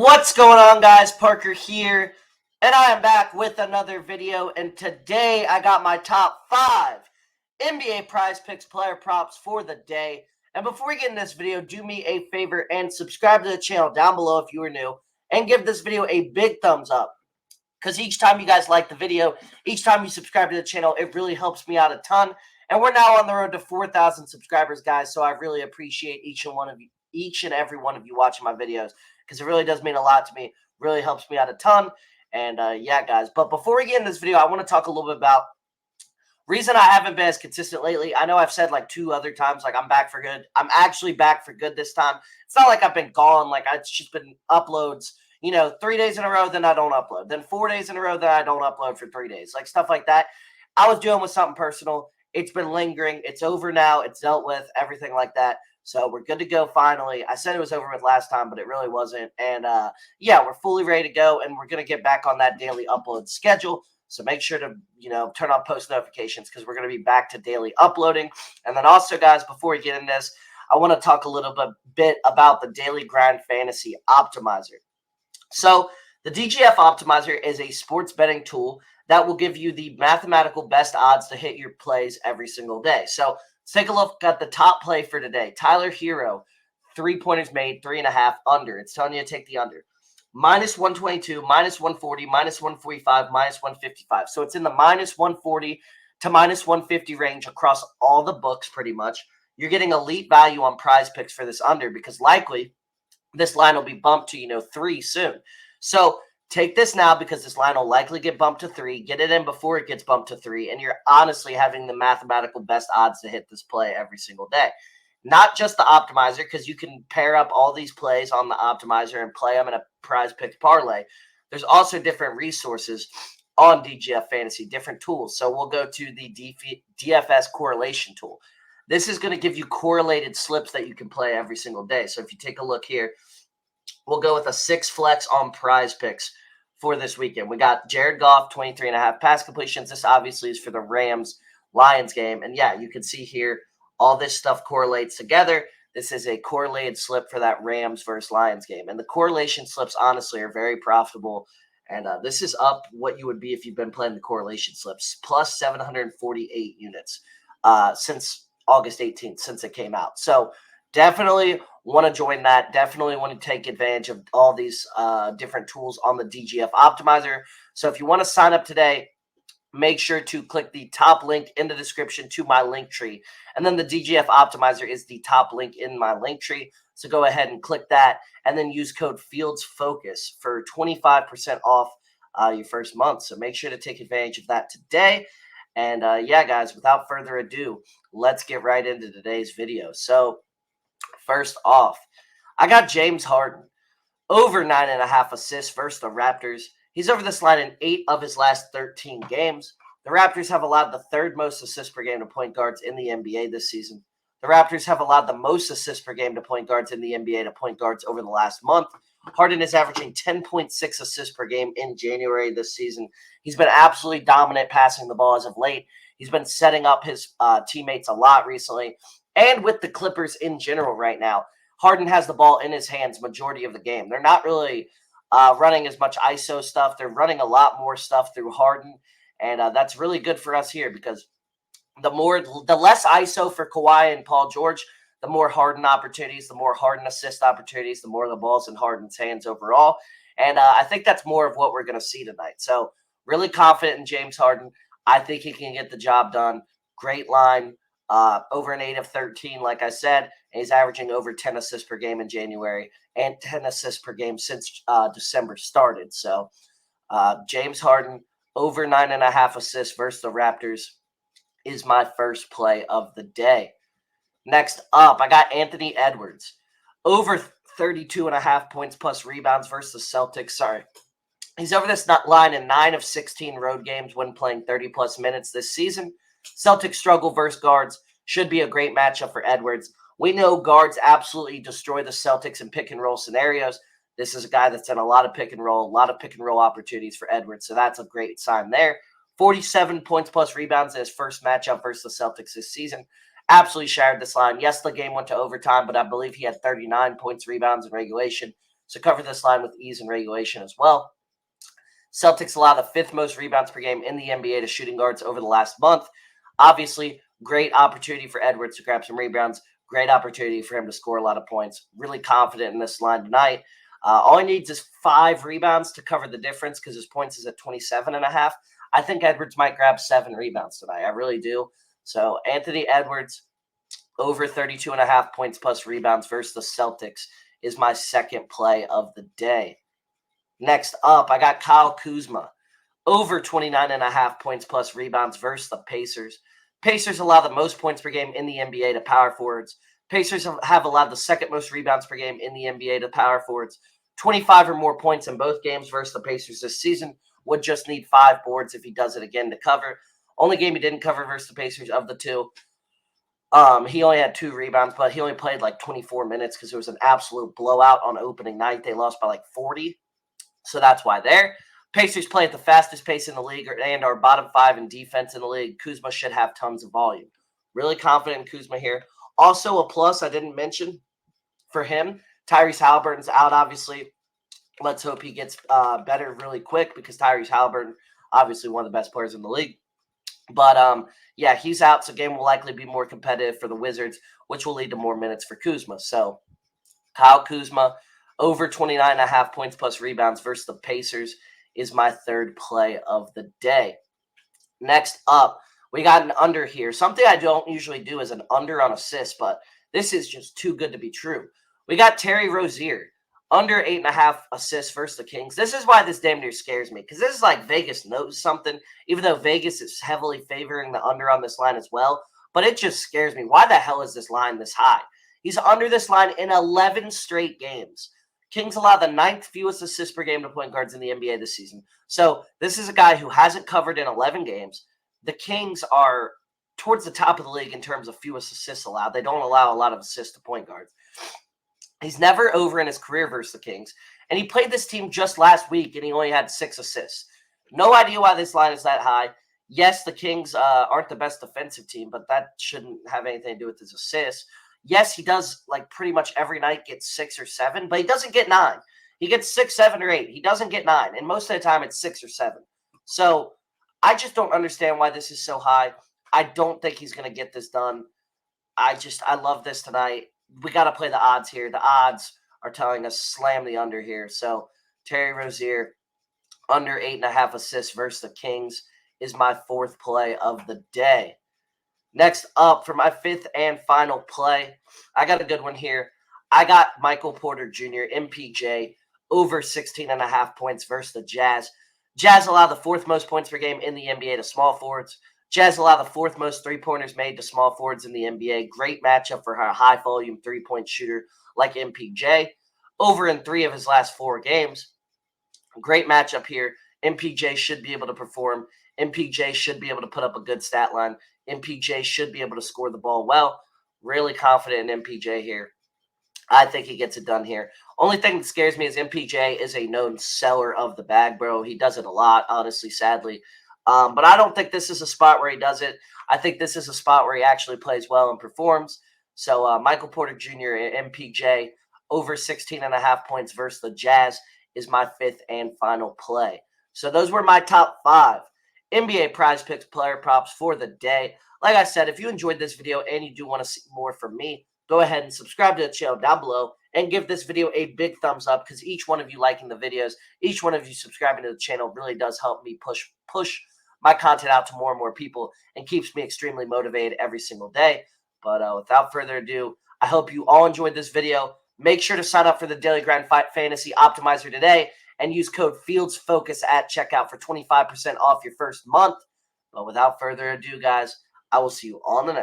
What's going on, guys? Parker here, and I am back with another video, and today I got my top 5 NBA PrizePicks player props for the day. And before we get in this video, do me a favor and subscribe to the channel down below if you are new, and give this video a big thumbs up, because each time you guys like the video, each time you subscribe to the channel, it really helps me out a ton. And we're now on the road to 4,000 subscribers, guys, so I really appreciate each and every one of you watching my videos, because it really does mean a lot to me. Really helps me out a ton. And yeah, guys. But before we get in this video, I want to talk a little bit about reason I haven't been as consistent lately. I know I've said like 2 other times, like I'm back for good. I'm actually back for good this time. It's not like I've been gone. Like it's just been uploads, 3 days in a row, then I don't upload. Then 4 days in a row, then I don't upload for 3 days. Like stuff like that. I was dealing with something personal. It's been lingering. It's over now. It's dealt with, everything like that. So we're good to go finally. I said it was over with last time, but it really wasn't. And yeah, we're fully ready to go, and we're going to get back on that daily upload schedule. So make sure to, turn on post notifications, because we're going to be back to daily uploading. And then also, guys, before we get in this, I want to talk a little bit about the Daily Grind Fantasy Optimizer. So the DGF Optimizer is a sports betting tool that will give you the mathematical best odds to hit your plays every single day. So let's take a look at the top play for today. Tyler Hero, 3-pointers made, 3.5 under. It's telling you to take the under. Minus 122, minus 140, minus 145, minus 155. So it's in the minus 140 to minus 150 range across all the books pretty much. You're getting elite value on PrizePicks for this under, because likely this line will be bumped to, 3 soon. So take this now, because this line will likely get bumped to 3. Get it in before it gets bumped to 3, and you're honestly having the mathematical best odds to hit this play every single day. Not just the optimizer, because you can pair up all these plays on the optimizer and play them in a PrizePicks parlay. There's also different resources on DGF Fantasy, different tools. So we'll go to the DFS correlation tool. This is going to give you correlated slips that you can play every single day. So if you take a look here, we'll go with a 6 flex on PrizePicks for this weekend. We got Jared Goff, 23.5 pass completions. This obviously is for the Rams-Lions game. And yeah, you can see here, all this stuff correlates together. This is a correlated slip for that Rams versus Lions game. And the correlation slips, honestly, are very profitable. And this is up what you would be if you've been playing the correlation slips, plus 748 units since August 18th, since it came out. So definitely want to join that. Definitely want to take advantage of all these different tools on the DGF Optimizer. So if you want to sign up today, make sure to click the top link in the description to my link tree. And then the DGF Optimizer is the top link in my link tree. So go ahead and click that, and then use code FIELDSFOCUS for 25% off your first month. So make sure to take advantage of that today. And yeah, guys, without further ado, let's get right into today's video. So first off, I got James Harden, over 9.5 assists versus the Raptors. He's over this line in 8 of his last 13 games. The Raptors have allowed the 3rd most assists per game to point guards in the NBA this season. The Raptors have allowed the most assists per game to point guards in the NBA to point guards over the last month. Harden is averaging 10.6 assists per game in January this season. He's been absolutely dominant passing the ball as of late. He's been setting up his teammates a lot recently. And with the Clippers in general right now, Harden has the ball in his hands majority of the game. They're not really running as much ISO stuff. They're running a lot more stuff through Harden, and that's really good for us here, because the less ISO for Kawhi and Paul George, the more Harden opportunities, the more Harden assist opportunities, the more the ball's in Harden's hands overall. And I think that's more of what we're going to see tonight. So really confident in James Harden. I think he can get the job done. Great line. Over an 8 of 13, like I said, and he's averaging over 10 assists per game in January and 10 assists per game since December started. So James Harden, over 9.5 assists versus the Raptors, is my first play of the day. Next up, I got Anthony Edwards, over 32.5 points plus rebounds versus the Celtics. Sorry. He's over this line in 9 of 16 road games when playing 30-plus minutes this season. Celtics struggle versus guards. Should be a great matchup for Edwards. We know guards absolutely destroy the Celtics in pick-and-roll scenarios. This is a guy that's done a lot of pick-and-roll, a lot of pick-and-roll opportunities for Edwards, so that's a great sign there. 47 points plus rebounds in his first matchup versus the Celtics this season. Absolutely shattered this line. Yes, the game went to overtime, but I believe he had 39 points, rebounds, in regulation. so cover this line with ease in regulation as well. Celtics allow the 5th most rebounds per game in the NBA to shooting guards over the last month. Obviously, great opportunity for Edwards to grab some rebounds. Great opportunity for him to score a lot of points. Really confident in this line tonight. All he needs is 5 rebounds to cover the difference because his points is at 27.5. I think Edwards might grab 7 rebounds tonight. I really do. So Anthony Edwards over 32.5 points plus rebounds versus the Celtics is my second play of the day. Next up, I got Kyle Kuzma over 29.5 points plus rebounds versus the Pacers. Pacers allow the most points per game in the NBA to power forwards. Pacers have allowed the 2nd most rebounds per game in the NBA to power forwards. 25 or more points in both games versus the Pacers this season. Would just need 5 boards if he does it again to cover. Only game he didn't cover versus the Pacers of the 2. He only had 2 rebounds, but he only played like 24 minutes because it was an absolute blowout on opening night. They lost by like 40. So that's why there. Pacers play at the fastest pace in the league and are bottom 5 in defense in the league. Kuzma should have tons of volume. Really confident in Kuzma here. Also a plus I didn't mention for him, Tyrese Halliburton's out, obviously. Let's hope he gets better really quick because Tyrese Halliburton, obviously one of the best players in the league. But, yeah, he's out, so game will likely be more competitive for the Wizards, which will lead to more minutes for Kuzma. So Kyle Kuzma, over 29.5 points plus rebounds versus the Pacers is my third play of the day. Next up, we got an under here. Something I don't usually do is an under on assists, but this is just too good to be true. We got Terry Rosier, under 8.5 assists versus the Kings. This is why this damn near scares me, because this is like Vegas knows something, even though Vegas is heavily favoring the under on this line as well. But it just scares me. Why the hell is this line this high? He's under this line in 11 straight games. Kings allow the 9th fewest assists per game to point guards in the NBA this season. So this is a guy who hasn't covered in 11 games. The Kings are towards the top of the league in terms of fewest assists allowed. They don't allow a lot of assists to point guards. He's never over in his career versus the Kings. And he played this team just last week, and he only had 6 assists. No idea why this line is that high. Yes, the Kings aren't the best defensive team, but that shouldn't have anything to do with his assists. Yes, he does, like, pretty much every night get 6 or 7, but he doesn't get 9. He gets 6, 7, or 8. He doesn't get 9, and most of the time it's 6 or 7. So I just don't understand why this is so high. I don't think he's going to get this done. I love this tonight. We got to play the odds here. The odds are telling us slam the under here. So Terry Rosier, under 8.5 assists versus the Kings is my 4th play of the day. Next up, for my 5th and final play, I got a good one here. I got Michael Porter Jr., MPJ, over 16.5 points versus the Jazz. Jazz allow the 4th most points per game in the NBA to small forwards. Jazz allow the 4th most 3-pointers made to small forwards in the NBA. Great matchup for a high-volume 3-point shooter like MPJ. Over in 3 of his last 4 games. Great matchup here. MPJ should be able to perform. MPJ should be able to put up a good stat line. MPJ should be able to score the ball well. Really confident in MPJ here. I think he gets it done here. Only thing that scares me is MPJ is a known seller of the bag, bro. He does it a lot, honestly, sadly. But I don't think this is a spot where he does it. I think this is a spot where he actually plays well and performs. So Michael Porter Jr. and MPJ over 16.5 points versus the Jazz is my 5th and final play. So those were my top 5 NBA PrizePicks player props for the day. Like I said, if you enjoyed this video and you do want to see more from me, go ahead and subscribe to the channel down below and give this video a big thumbs up, because each one of you liking the videos, each one of you subscribing to the channel really does help me push my content out to more and more people and keeps me extremely motivated every single day. But without further ado, I hope you all enjoyed this video. Make sure to sign up for the Daily Grind Fantasy Optimizer today and use code FIELDSFOCUS at checkout for 25% off your first month. But without further ado, guys, I will see you on the next.